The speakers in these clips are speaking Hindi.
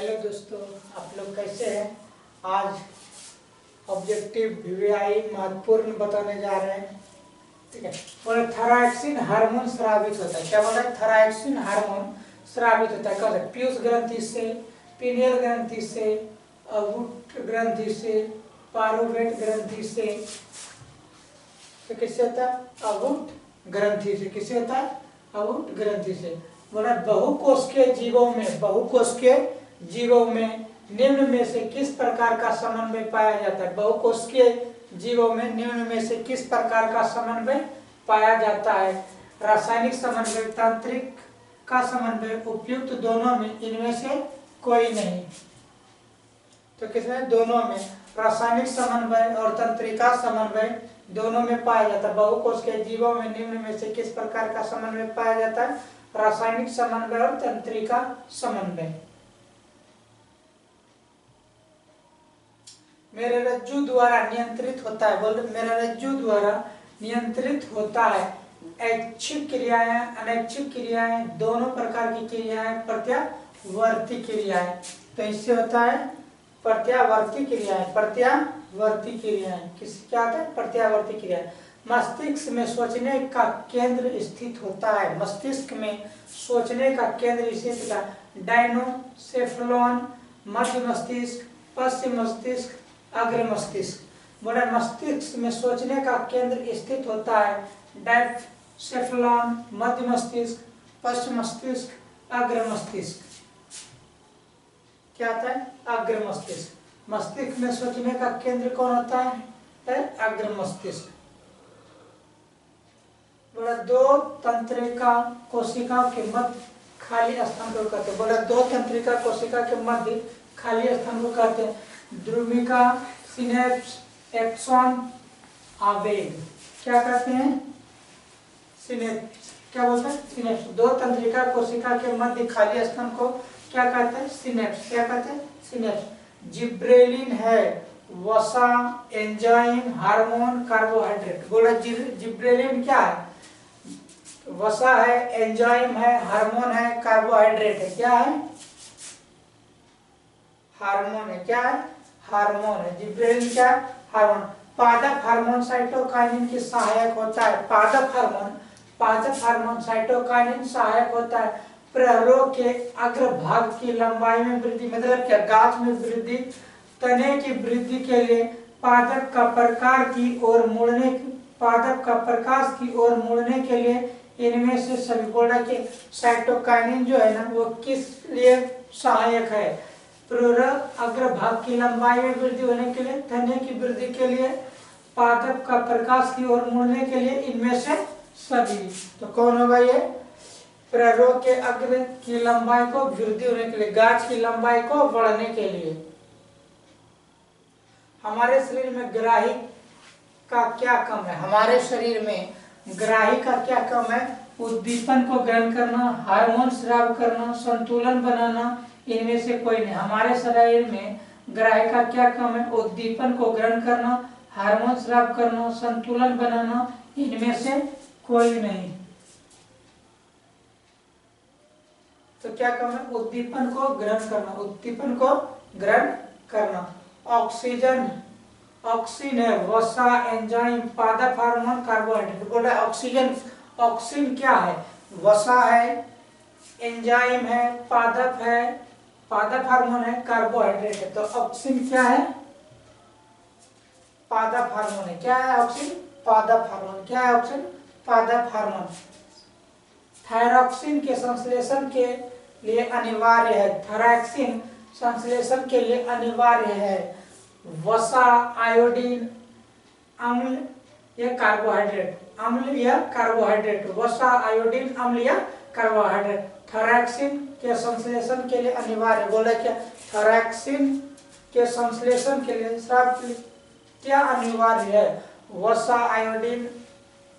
हेलो दोस्तों, आप लोग कैसे हैं। आज ऑब्जेक्टिव वीवीआई महत्वपूर्ण बताने जा रहे हैं। ठीक है, बोले थायरॉक्सिन हार्मोन स्रावित होता है। क्या बोला है? थायरॉक्सिन हार्मोन स्रावित होता है। कहाँ से? पीयूष ग्रंथि से, पीनियल ग्रंथि से, अगुट ग्रंथि से, पारुवेट ग्रंथि से। तो किससे होता है? अगुट ग्रंथि से। किससे होता है? अगुट ग्रंथि से। बोला बहुकोशिकीय जीवों में, बहुकोशिकीय जीवों में निम्न में से किस प्रकार का समन्वय पाया जाता है? बहुकोशिकीय जीवों में निम्न में से किस प्रकार का समन्वय पाया जाता है? रासायनिक समन्वय, तांत्रिक का समन्वय, उपयुक्त दोनों में, इनमें से कोई नहीं। तो किसमें? दोनों में। रासायनिक समन्वय और तंत्रिका समन्वय दोनों में पाया जाता है। बहुकोशिकीय जीवों में निम्न में से किस प्रकार का समन्वय पाया जाता है? रासायनिक समन्वय और तंत्रिका समन्वय। मेरे रज्जु द्वारा नियंत्रित होता है। बोल, मेरा रज्जु द्वारा नियंत्रित होता है। ऐच्छिक क्रियाएं, अनैच्छिक क्रियाएं, दोनों प्रकार की क्रियाएं, प्रत्यावर्ती क्रियाएं। तो इससे होता है प्रत्यावर्ती क्रियाएं। प्रत्यावर्ती क्रियाएं किस क्या होता है? प्रत्यावर्ती क्रियाएं। मस्तिष्क में सोचने का केंद्र स्थित होता है। मस्तिष्क में सोचने का केंद्र स्थित होता है। डायनोसेफेलॉन, मध्य मस्तिष्क, पश्चिम मस्तिष्क, अग्र मस्तिष्क। बोला मस्तिष्क में सोचने का केंद्र स्थित होता है। डायनोसेफेलॉन, मध्य मस्तिष्क, पश्चिम मस्तिष्क, अग्र मस्तिष्क। क्या होता है? अग्र मस्तिष्क। मस्तिष्क में सोचने का केंद्र कौन होता है? अग्र मस्तिष्क। बोला दो तंत्रिका कोशिकाओं के मध्य खाली स्थान को कहते हैं। बोला दो तंत्रिका कोशिका के मध्य खाली स्थान को कहते हैं ध्रुविका, सिनेप्स, एक्सॉन, आवेग। क्या कहते हैं? सिनेप्स। क्या बोलते हैं? सिनेप्स। दो तंत्रिका कोशिका के मध्य खाली स्थान को क्या कहते हैं? सिनेप्स। क्या कहते हैं? सिनेप्स। जिब्रेलिन है वसा, एंजाइम, हार्मोन, कार्बोहाइड्रेट। बोला जिब्रेलिन क्या है? वसा है, एंजाइम है, हार्मोन है, कार्बोहाइड्रेट है। क्या है? हार्मोन है। क्या है? हार्मोन है। जिब्रेलिन क्या? हार्मोन। पादप हार्मोन साइटोकाइनिन की सहायक होता है। पादप हार्मोन साइटोकाइनिन सहायक होता है प्ररोग के अग्र भाग की लंबाई में वृद्धि। मतलब क्या? गाछ में वृद्धि, तने की वृद्धि के लिए पादप का प्रकार की ओर मुड़ने, पादप का प्रकाश की ओर मुड़ने के लिए इनमें से सभी। बोला कि साइटोकाइनिन जो है ना, वो किस लिए सहायक है? प्ररोग अग्र भाग की लंबाई में वृद्धि होने के लिए, तने की वृद्धि के लिए, पादप का प्रकाश की ओर मुड़ने के लिए, इनमें से सभी। तो कौन होगा ये? प्ररोग के अग्र की लंबाई को वृद्धि होने के लिए, गाछ की लंबाई को बढ़ने के लिए। हमारे शरीर में ग्राही का क्या कम है? हमारे शरीर में ग्राही का क्या कम है? उद्दीपन को ग्रहण करना, हार्मोन स्राव करना, संतुलन बनाना, इनमें से कोई नहीं। हमारे शरीर में ग्राही का क्या कम है? उद्दीपन को ग्रहण करना, हार्मोन स्राव करना, संतुलन बनाना, इनमें से कोई नहीं। तो क्या कम है? उद्दीपन को ग्रहण करना, उद्दीपन को ग्रहण करना। ऑक्सीजन, ऑक्सीजन है वसा, एंजाइम, पादप हार्मोन, कार्बोहाइड्रेट। बोला ऑक्सीजन, ऑक्सीजन क्या है? वसा है, एंजाइम है, पादप है, पादप हार्मोन है, कार्बोहाइड्रेट है। तो ऑक्सीजन क्या है? पादप हार्मोन है। क्या है ऑक्सीजन? पादप हार्मोन। क्या है ऑक्सीजन? पादप हार्मोन। थायरॉक्सिन के संश्लेषण के लिए अनिवार्य है। थायरॉक्सिन संश्लेषण के लिए अनिवार्य है वसा, आयोडीन, अम्ल या कार्बोहाइड्रेट। अम्ल या कार्बोहाइड्रेट। वसा, आयोडीन, अम्ल या कार्बोहाइड्रेट थायरॉक्सिन के संश्लेषण के लिए अनिवार्य। बोला क्या? थायरॉक्सिन के संश्लेषण के लिए क्या अनिवार्य है? वसा, आयोडीन,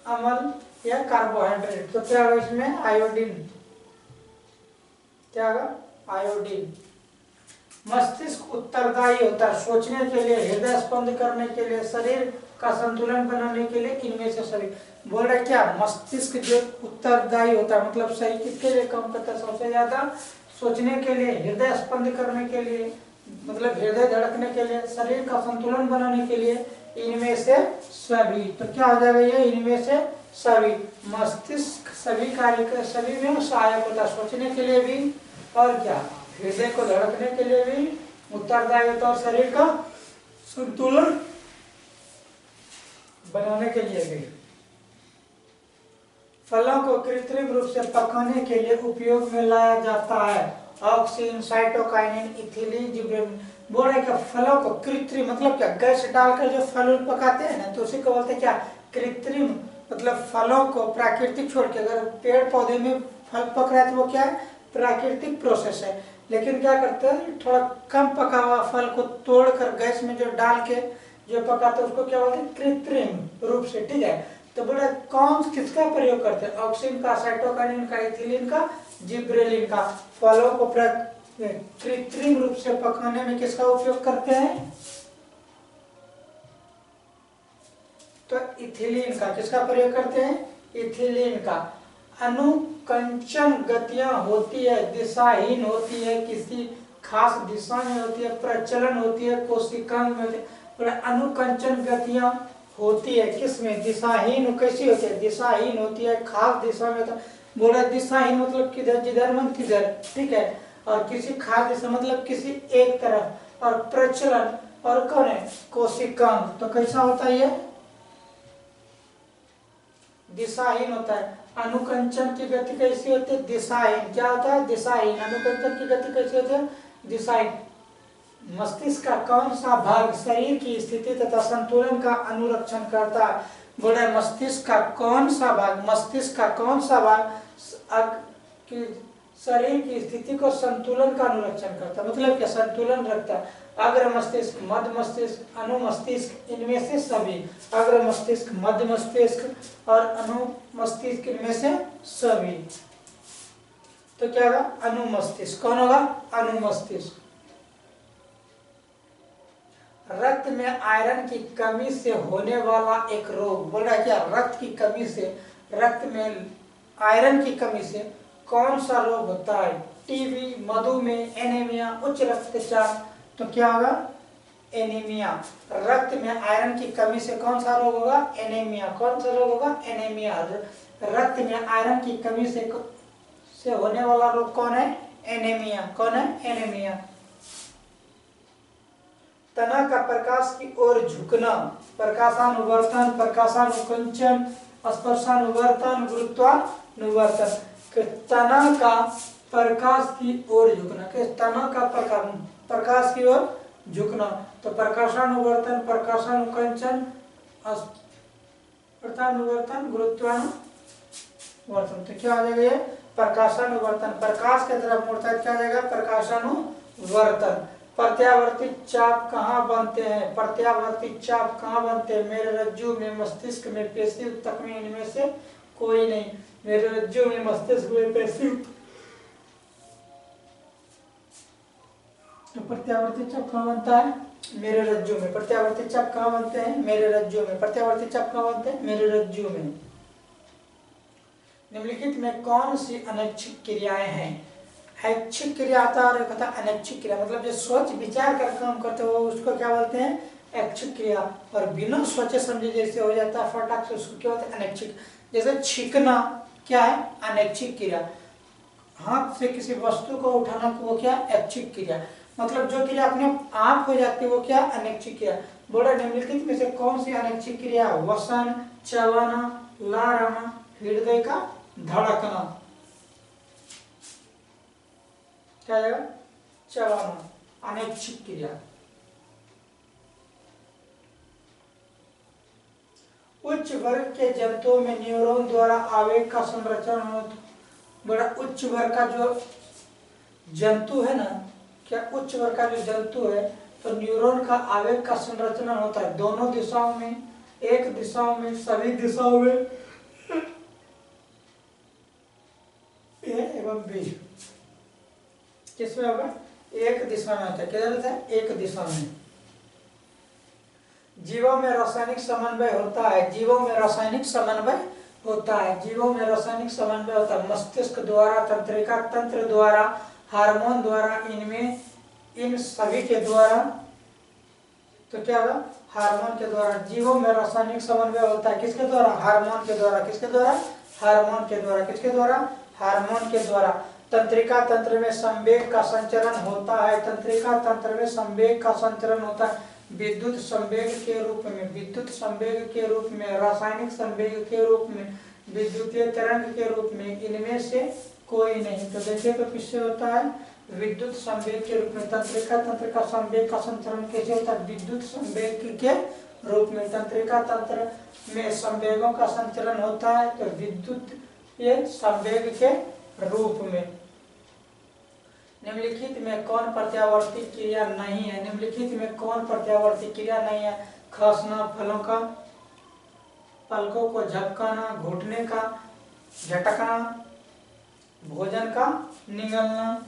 अम्ल या कार्बोहाइड्रेट। तो क्या होगा इसमें? आयोडीन। क्या होगा? आयोडीन। मस्तिष्क उत्तरदायी होता है सोचने के लिए, हृदय स्पंद करने के लिए, शरीर का संतुलन बनाने के लिए, इनमें से सभी। बोल रहे क्या? मस्तिष्क जो उत्तरदायी होता है, मतलब सही किसके लिए काम करता है? सबसे ज्यादा सोचने के लिए, हृदय स्पंद करने के लिए, मतलब हृदय धड़कने के लिए, शरीर का संतुलन बनाने के लिए, इनमें से सभी। तो क्या हो जाएगा ये, इनमें से सभी। मस्तिष्क सभी कार्य, सभी में सहायक होता है, सोचने के लिए भी, और क्या, हृदय को धड़कने के लिए भी उत्तरदायी होता है, और शरीर का संतुलन बनाने के लिए भी। फलों को कृत्रिम रूप से पकाने के लिए उपयोग में लाया जाता है। Oxygen, cytokinin, ethylene, gibberellin. बोल रहे क्या, फलों को कृत्रिम मतलब क्या, गैस डालकर जो फल पकाते हैं ना, तो उसी को बोलते हैं क्या, कृत्रिम। मतलब फलों को प्राकृतिक छोड़ के, अगर पेड़ पौधे में फल पक रहा है तो वो क्या है, प्राकृतिक प्रोसेस है। लेकिन क्या करते हैं, थोड़ा कम पका हुआ फल को तोड़कर गैस में जो डाल के जो पकाते हैं उसको क्या बोलते हैं, कृत्रिम रूप से। ठीक है, तो बोला कौन किसका प्रयोग करते हैं, ऑक्सीन का, साइटोकाइनिन का, इथिलीन का, जिब्रेलिन का। फलों को कृत्रिम रूप से पकाने में किसका उपयोग करते हैं, तो इथिलीन का। किसका प्रयोग करते हैं, इथिलीन का। अनुकंचन गतियां होती है, दिशाहीन होती है, किसी खास दिशा में होती है, प्रचलन होती है, कोशिकांग में होती है। अनुकंचन गतियां होती है किसमें, दिशाहीन। कैसी होती है, दिशाहीन होती है, खास दिशा में होता है। बोला दिशाहीन मतलब किधर, जिधर मन किधर। ठीक है, और किसी खास दिशा मतलब किसी एक तरफ, और प्रचलन, और कौन है, कोशिकांग। तो कैसा होता है ये, दिशाहीन होता है। अनुकंचन की गति कैसी होती है, दिशाहीन। क्या होता है, दिशाहीन। अनुकंचन की गति कैसी होती है, दिशाहीन। मस्तिष्क का कौन सा भाग शरीर की स्थिति तथा संतुलन का अनुरक्षण करता है। बोले मस्तिष्क का कौन सा भाग, मस्तिष्क का कौन सा भाग शरीर की स्थिति को, संतुलन का अनुरक्षण करता है, मतलब क्या, संतुलन रखता है। अग्र मस्तिष्क, मध्य मस्तिष्क, अनुमस्तिष्क, इनमें से सभी। अग्र मस्तिष्क, मध्य मस्तिष्क और अनुमस्तिष्क, इनमें से सभी। तो क्या होगा, अनुमस्तिष्क। कौन होगा, अनुमस्तिष्क। रक्त में आयरन की कमी से होने वाला एक रोग। बोल रहा है क्या, रक्त की कमी से, रक्त में आयरन की कमी से कौन सा रोग होता है, टीबी, मधुमेह, एनीमिया, उच्च रक्तचाप। तो क्या होगा, एनीमिया। रक्त में आयरन की कमी से कौन सा रोग होगा, एनीमिया। कौन सा रोग होगा, एनीमिया। रक्त में आयरन की कमी से होने वाला रोग कौन है, एनीमिया। कौन है, एनीमिया। तना का प्रकाश की ओर झुकना, प्रकाशानुवर्तन, प्रकाशानुकुंचन, स्पर्शानुवर्तन, गुरुत्वानुवर्तन। तना का प्रकाश की ओर झुकना, तना का प्रकाश की ओर झुकना। तो प्रकाशानुवर्तन, प्रकाशानुकुंचन, स्पर्शानुवर्तन, गुरुत्वानुवर्तन। तो क्या आ जाएगा ये, प्रकाशानुवर्तन। प्रकाश की तरफ मुड़ता है, क्या आ जाएगा, प्रकाशानुवर्तन। प्रत्यावर्ती चाप कहाँ बनते हैं, प्रत्यावर्ती चाप कहाँ बनते हैं, मेरे रज्जु में, मस्तिष्क में, पेशी ऊतक में, इनमें से कोई नहीं। मेरे रज्जु में, मस्तिष्क में, पेशी। तो प्रत्यावर्ती चाप कहाँ बनता है, मेरे रज्जु में। प्रत्यावर्ती चाप कहाँ बनते हैं, मेरे रज्जु में। प्रत्यावर्ती चाप कहाँ बनते हैं, मेरे रज्जु में। निम्नलिखित में कौन सी अनैच्छिक क्रियाएं हैं। ऐच्छिक क्रिया आता है और एक होता है अनैच्छिक क्रिया। मतलब जो सोच विचार कर काम करते हो उसको क्या बोलते हैं, ऐच्छिक क्रिया। और बिना सोचे समझे जैसे हो जाता है फटाक से, उसको क्या बोलते हैं, अनैच्छिक। जैसे छींकना क्या है, अनैच्छिक क्रिया। हाथ से किसी वस्तु को उठाना वो क्या, ऐच्छिक क्रिया। मतलब जो क्रिया अपने आप हो जाती है वो क्या, अनैच्छिक क्रिया। बोला निम्नलिखित में से कौन सी अनैच्छिक क्रिया, वसन, चबाना, लारना, हृदय का धड़कना। क्या है, चबाना, अनैच्छिक क्रिया। उच्च वर्ग के जंतुओं में न्यूरॉन द्वारा आवेग का संरक्षण होता। बड़ा उच्च वर्ग का जो जंतु है ना, क्या उच्च वर्ग का जो जंतु है, तो न्यूरॉन का आवेग का संरचना होता है दोनों दिशाओं में, एक दिशाओं में, सभी दिशाओं में, ए एवं बी। किसमें होगा, एक दिशा में होता है। किधर होता है, एक दिशा में। जीवों में रासायनिक समन्वय होता है, जीवों में रासायनिक समन्वय होता है, जीवों में रासायनिक समन्वय होता है। मस्तिष्क द्वारा, तंत्रिका तंत्र द्वारा, हार्मोन द्वारा इनमें इन सभी के द्वारा, तो क्या होगा, हार्मोन के द्वारा। जीवों में रासायनिक समन्वय होता है किसके द्वारा, हार्मोन के द्वारा। किसके द्वारा, हार्मोन के द्वारा। किसके द्वारा, हार्मोन के द्वारा। तंत्रिका तंत्र में संवेग का संचरण होता है, तंत्रिका तंत्र में संवेग का संचरण होता है विद्युत संवेग के रूप में, विद्युत संवेग के रूप में, रासायनिक संवेग के रूप में, विद्युतीय तरंग के रूप में, इनमें से कोई नहीं। तो देखिए तो किससे होता है, विद्युत संवेग के रूप में। तंत्रिका तंत्र का संवेग का संचरण कैसे होता है, विद्युत संवेग के रूप में। तंत्रिका तंत्र में संवेगों का संचरण होता है तो विद्युत संवेग के रूप में। निम्नलिखित में कौन प्रत्यावर्ती क्रिया नहीं है, निम्नलिखित में कौन प्रत्यावर्ती क्रिया नहीं है, खसना, फलों का, पलकों को झपकाना, घुटने का झटकना, भोजन का निगलना।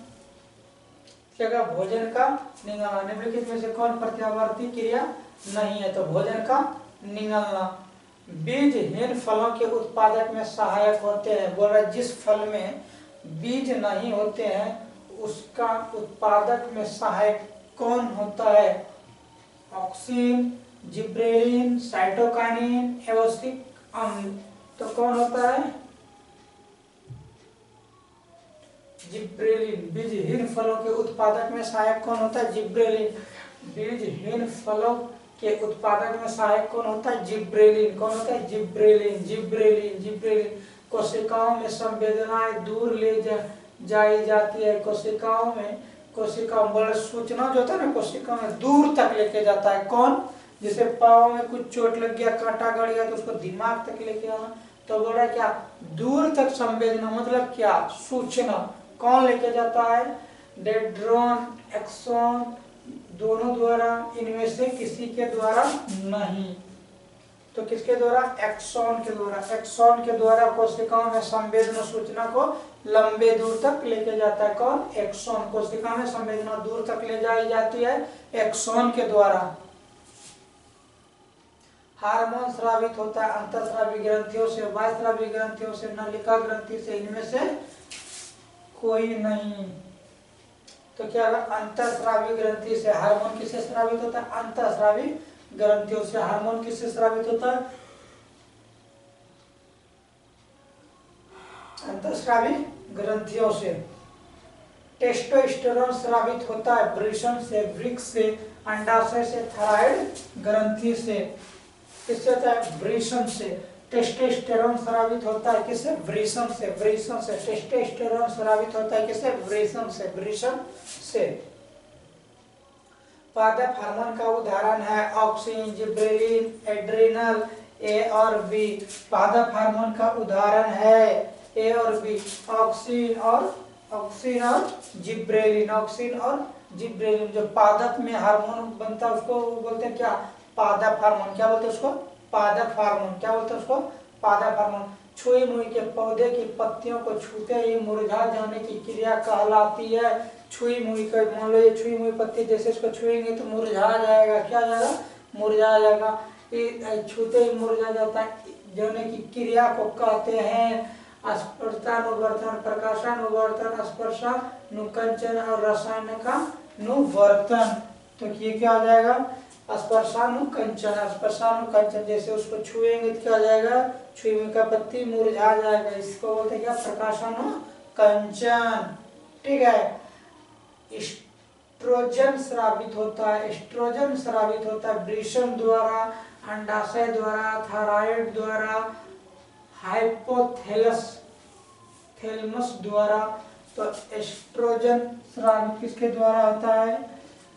क्या, भोजन का निगलना। निम्नलिखित में से कौन प्रत्यावर्ती क्रिया नहीं है, तो भोजन का निगलना। बीजहीन फलों के उत्पादक में सहायक होते हैं, बोल रहा जिस फल में बीज नहीं होते हैं उसका उत्पादक में सहायक कौन होता है, ऑक्सिन, जिब्रेलिन, साइटोकाइनिन, एवोसिक अम्ल। तो कौन होता है, जिब्रेलिन। बीजहीन फलों के उत्पादक में सहायक कौन होता है, जिब्रेलिन। बीजहीन फलों के उत्पादक में सहायक कौन होता है, जिब्रेलिन। कौन होता है, जिब्रेलिन, जिब्रेलिन, जिब्रेलिन। कोशिकाओं में संवेदनाएं दूर ले जाई जाती है, कोशिकाओं में, कोशिकाओं बोला सूचना जो होता है ना, कोशिकाओं में दूर तक लेके जाता है। कौन, जैसे पाँव में कुछ चोट लग गया, कांटा गड़ गया तो उसको दिमाग तक लेके आना, तो बोल रहा है क्या, दूर तक संवेदना, मतलब क्या, सूचना। कौन लेके जाता है, डेंड्रॉन, एक्सॉन, दोनों द्वारा, इनमें से किसी के द्वारा नहीं। तो किसके द्वारा, एक्सॉन के द्वारा। एक्सॉन के द्वारा कोशिकाओं में संवेदना सूचना को लंबे दूर तक लेके जाता है। कौन, एक्सॉन। कोशिका में संवेदना दूर तक ले जाई जाती है एक्सॉन के द्वारा। हार्मोन स्रावित होता है अंतःस्रावी ग्रंथियों से, बाह्यस्रावी ग्रंथियों से, नलिका ग्रंथि से, इनमें से कोई नहीं। तो क्या होगा, अंतःस्रावी ग्रंथि से। हार्मोन किससे स्रावित होता है, अंतःस्रावी ग्रंथियों से। हार्मोन किससे स्रावित होता है, अंतःस्रावी ग्रंथियों से। टेस्टोस्टेरोन स्रावित होता है वृषण से, वृक्क से, अंडाशय से, थायराइड ग्रंथि से। किससे होता है, वृषण से। टेस्टोस्टेरोन स्रावित होता है किससे, वृषण से, वृषण से। टेस्टोस्टेरोन स्रावित होता है किससे, वृषण से, वृषण से। पादप हार्मोन का उदाहरण है ऑक्सिन, जिब्रेलिन, एड्रिनल, ए और बी। पादप हार्मोन का उदाहरण है ए और बी, ऑक्सिन और जिब्रेलिन, ऑक्सिन और जिब्रेलिन। जो पादप में हार्मोन बनता है उसको बोलते हैं क्या, पादप हार्मोन। क्या बोलते हैं उसको, पादप हार्मोन। क्या बोलते हैं उसको, पादप हार्मोन। छुई मुई के पौधे की पत्तियों को छूते ही मुरझा जाने की क्रिया कहलाती है छुई मुई का। मान लो ये छुई मुई पत्ती, जैसे इसको छुएंगे तो मुरझा जाएगा। क्या जाएगा, मुरझा जाएगा। छूते ही मुरझा जाता है, जाने की क्रिया को कहते हैं स्पर्शानुवर्तन, प्रकाशानुवर्तन, स्पर्शानुकंचन और रसायनिकानुवर्तन। तो ये क्या आ जाएगा, स्पर्शानुकंचन। स्पर्शानुकंचन, जैसे उसको छुएंगे तो क्या आ जाएगा, छुई का पत्ती मुरझा जाएगा। इसको बोलते हैं क्या, प्रकाशानुकंचन। ठीक है। एस्ट्रोजन स्रावित होता है, एस्ट्रोजन स्रावित होता है वृषण द्वारा, अंडाशय द्वारा, थायराइड द्वारा, हाइपोथैलेमस द्वारा। तो एस्ट्रोजन स्रावित किसके द्वारा होता है,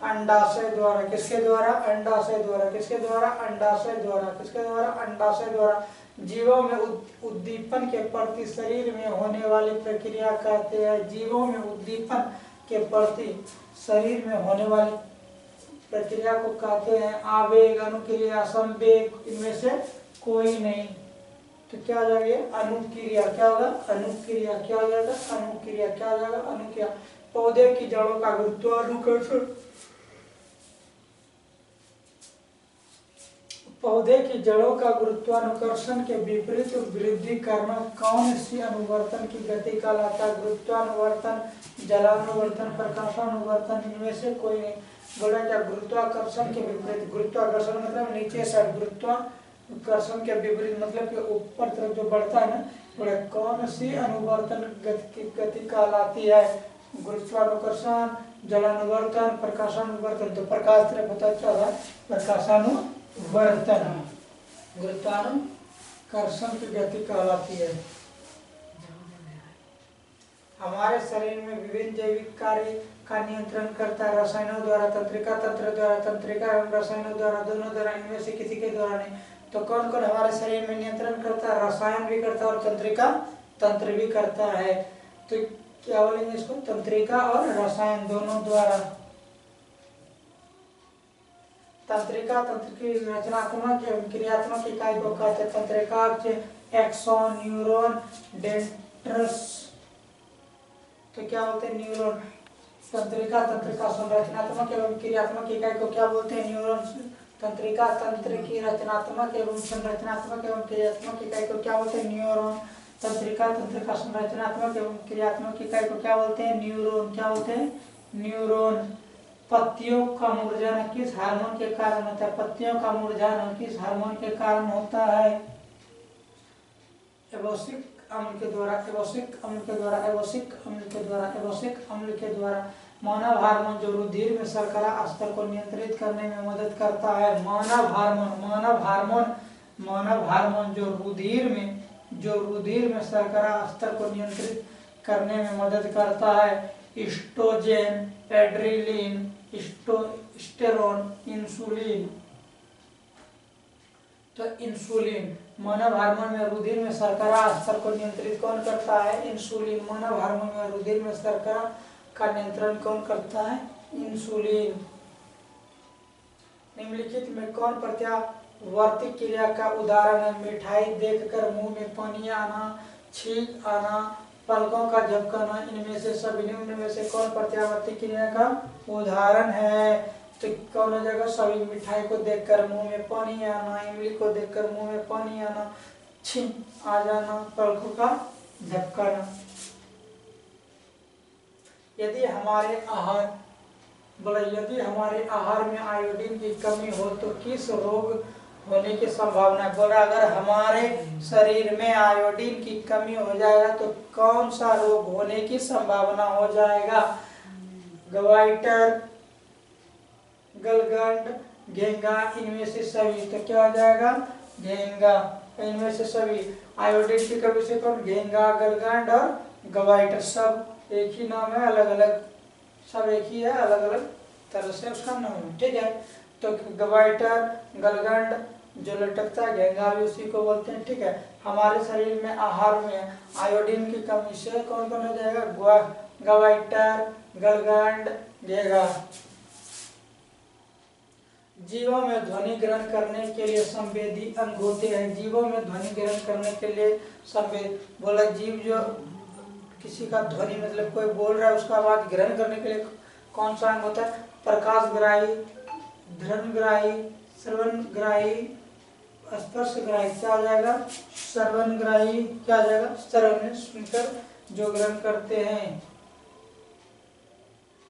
अंडाशय द्वारा। किसके द्वारा, अंडाशय द्वारा। किसके द्वारा, अंडाशय द्वारा। किसके द्वारा, अंडाशय द्वारा। जीवों में उद्दीपन के प्रति शरीर में होने वाली प्रक्रिया कहते हैं, जीवों में उद्दीपन के प्रति शरीर में होने वाली प्रक्रिया को कहते हैं आवेग, अनुक्रिया, संवेग। इनमें से कोई नहीं। तो क्या हो जाएगा, अनुक्रिया। क्या होगा, अनुक्रिया। क्या हो जाएगा, अनुक्रिया। क्या हो जाएगा, अनुक्रिया। पौधे की जड़ों का गुरुत्वाकर्षण, पौधे की जड़ों का गुरुत्वाकर्षण के विपरीत वृद्धि करना कौन सी अनुवर्तन की गति कहलाता है, गुरुत्वानुवर्तन, जलानुवर्तन, प्रकाशानुवर्तन, इनमें से कोई नहीं। बोला क्या, गुरुत्वाकर्षण के विपरीत, गुरुत्वाकर्षण मतलब नीचे साइड, गुरुत्वाकर्षण के विपरीत मतलब कि ऊपर तरफ जो बढ़ता है ना, बोले कौन सी अनुवर्तन गति कहलाती है? गुरुत्वाकर्षण, जलानुवर्तन, प्रकाशानुवर्तन। तो प्रकाश तरफ पता चला प्रकाशानुवर्तन, गुरुत्वाकर्षण की गति कहलाती है। हमारे शरीर में विभिन्न जैविक कार्य का नियंत्रण करता है रसायनों द्वारा, तंत्रिका तंत्र द्वारा, तंत्रिका एवं रसायनों द्वारा, दोनों द्वारा, इनमें से किसी के द्वारा नहीं। तो कौन कौन हमारे शरीर में नियंत्रण करता है? रसायन भी करता है और तंत्रिका तंत्र भी करता है। तो क्या बोलेंगे इसको? तंत्रिका और रसायन दोनों द्वारा। तंत्रिका तंत्र की रचनात्मक एवं क्रियात्मक इकाई को कहते हैं तंत्रिका, एक्सॉन, न्यूरॉन, डेंड्रस। तो क्या बोलते हैं? न्यूरॉन। तंत्रिका तंत्र का संरचनात्मक एवं क्रियात्मक इकाई को क्या बोलते हैं? न्यूरॉन। तंत्रिका तंत्र की रचनात्मक एवं संरचनात्मक एवं क्रियात्मक इकाई को क्या बोलते हैं? न्यूरॉन। तंत्रिका तंत्र का संरचनात्मक एवं क्रियात्मक इकाई को क्या बोलते हैं? न्यूरॉन। क्या बोलते हैं? न्यूरॉन। पत्तियों का मुरझाना किस हार्मोन के कारण होता है? पत्तियों का मुरझाना किस हार्मोन के कारण होता है? एबोसिक अम्ल के द्वारा, एबोसिक अम्ल के द्वारा, एबोसिक अम्ल के द्वारा, एबोसिक अम्ल के द्वारा। मानव हार्मोन जो रुधिर में शर्करा स्तर को नियंत्रित करने में मदद करता है। मानव हार्मोन जो रुधिर में शर्करा स्तर को नियंत्रित करने में मदद करता है। ईस्ट्रोजेन, एड्रेनलिन, स्टेरोन, इंसुलिन। तो इंसुलिन मानव हार्मोन में रुधिर में शर्करा स्तर को नियंत्रित कौन करता है? इंसुलिन। मानव हार्मोन में रुधिर में शर्करा का नियंत्रण कौन करता है? इंसुलिन। निम्नलिखित में कौन प्रत्यावर्ती क्रिया का उदाहरण है? मिठाई देखकर मुंह में पानी आना, छींक आना, पलकों का झपकाना, इनमें से सभी निम्न में से कौन प्रत्यावर्ती क्रिया का उदाहरण है? तो कौन हो जाएगा? सभी। मिठाई को देखकर मुंह में पानी आना, इमली को देखकर मुंह में पानी आना, छींक आ जाना, पलकों का झपकाना। यदि हमारे आहार में आयोडीन की कमी हो तो किस रोग होने की संभावना है? बोला अगर हमारे शरीर में आयोडीन की कमी हो जाएगा तो कौन सा रोग होने की संभावना हो जाएगा? गवाइटर, गलगंड, घेंगा, इनमें से सभी। तो क्या हो जाएगा? घेंगा। इनमें से सभी। आयोडीन की कमी से कौन? घेंगा, गलगंड और गवाइटर। सब एक ही नाम है, अलग अलग सब एक ही है, अलग अलग तरह से उसका नाम है। ठीक है। तो गवाइटर, गलगंड जो लटकता है, घेंगा भी उसी को बोलते हैं। ठीक है। हमारे शरीर में आहार में आयोडीन की कमी से कौन कौन हो जाएगा? गवाइटर, गलगंड, घेंगा। जीवों में ध्वनि ग्रहण करने के लिए संवेदी अंग होते हैं। जीवों में ध्वनि ग्रहण करने के लिए बोला जीव जो किसी का ध्वनि मतलब कोई बोल रहा है उसका आवाज ग्रहण करने के लिए कौन सा अंग होता है? प्रकाशग्राही, ध्वनिग्राही, श्रवणग्राही, स्पर्शग्राही। क्या हो जाएगा? श्रवणग्राही। क्या हो जाएगा? श्रवण सुनकर जो ग्रहण करते हैं।